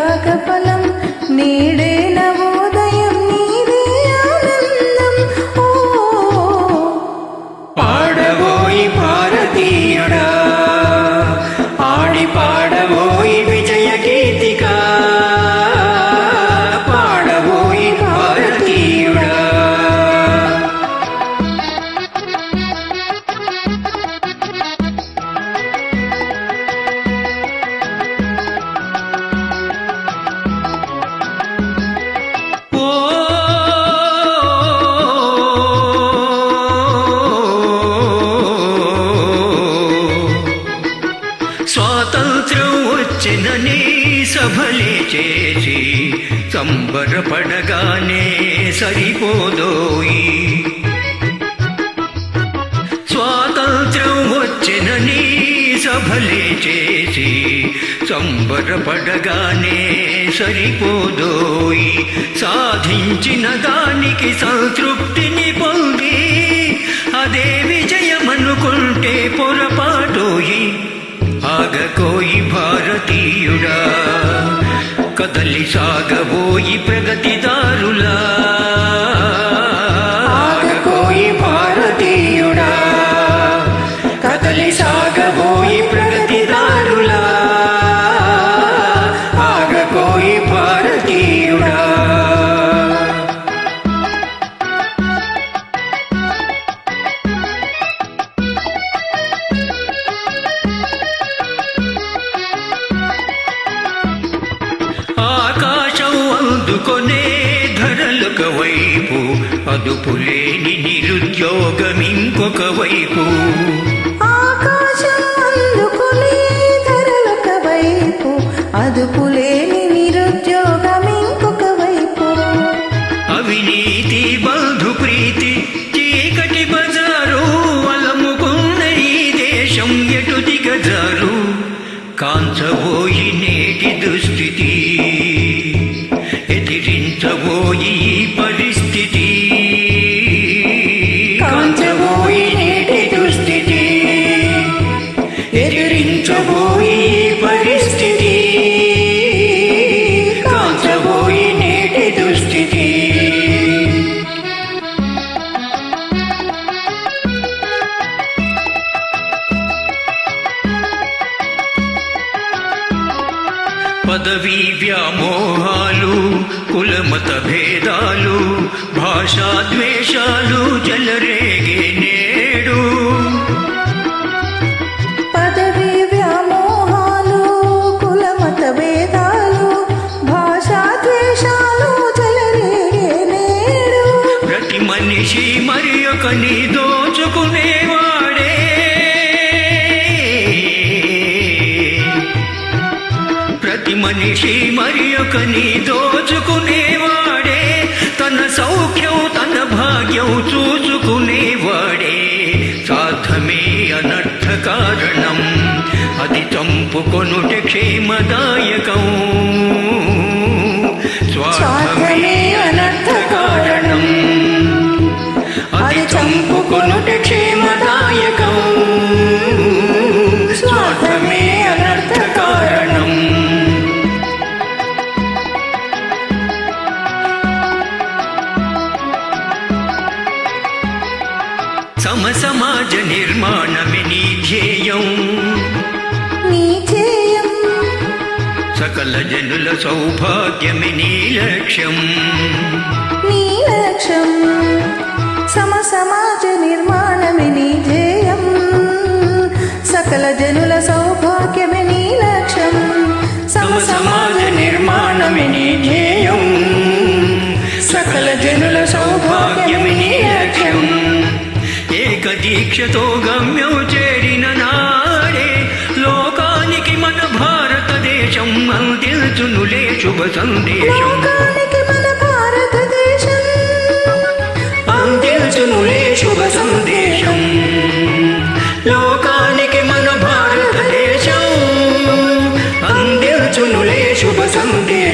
త్యాగ ఫలం నేడే నవోదయం నీదే ఆనందం ఓ పాడవోయి భారతీయుడా ఆడి పాడవోయి విజయ గీతిక పాడవోయి భారతీయుడా స్వాతంత్ర్యం వచ్చినని సభలే చేసి సంబరపడగానే సరిపోదోయి స్వాతంత్ర్యం వచ్చినని సభలే చేసి సంబరపడగానే సరిపోదోయి సాధించిన దానికి సంతృప్తిని పొంది అదే విజయమనుకుంటే పొరపాటోయి ఆగకోయి భారతీయుడా కదలి సాగబోయి ప్రగతిదారులా ఆగకోయి భారతీయుడా కదలి సాగబోయి ప్రగతిదారులా ఆగకోయి భారతీయుడా ఆకాశం అందుకొనే ధరలొక వైపు అదుపులేని నిరుద్యోగం ఇంకొక వైపు ఆకాశం అందుకునే ధరలొక వైపు అదుపులేని నిరుద్యోగం ఇంకొక వైపు అవినీతి బంధు ప్రీతి చీకటి బజారు అలముకున్న ఈ దేశం ఎటు దిగజారు కాంచబోయి నేటి దుస్థితి ఎదిరించబోయి ఈ పరిస్థితి కాంచబోయి నేటి దుస్థితి ఎదిరించబోయి ఈ పరిస్థితి కాంచబోయి నేటి దుస్థితి పదవీ వ్యామోహాలు కులమత భేదాలు భాషా ద్వేషాలు జలరేగే నేడు పదవీ వ్యామోహాలు కులమత భేదాలు భాషా ద్వేషాలు చెలరేగే నేడు ప్రతి మనిషి మరి ఒకని దోచుకునేవాడే ప్రతి మనిషి మరి ఒకని దోచుకునేవాడే తన సౌఖ్యం తన భాగ్యం చూసుకునేవాడే సాధమే అనర్థ కారణం అది చంపుకొనుట క్షేమదాయకం స్వార్థమే అనర్థ కారణం అది చంపుకొనుట క్షేమదాయకం స్వార్థమే అనర్థ కారణం సమసమాజ నిర్మాణమే నీ ధ్యేయం నీ ధ్యేయం సకల జనుల సౌభాగ్యమే నీ లక్ష్యం నీ లక్ష్యం సమాజ నిర్మాణమే నీ ధ్యేయం సకల జనుల సౌభాగ్యమే నీ లక్ష్యం సమాజ నిర్మాణమే నీ ధ్యేయం సకల జనుల సౌభాగ్యమే నీ లక్ష్యం ఏక దీక్షతో గమ్యం చేరిన నాడే లోకానికి మన భారతదేశం అందించునులే శుభ సందేశం లోకానికి మన భారతదేశం అందించునులే శుభ సందేశం లోకానికి మన భారతదేశం అందించునులే శుభ సందేశం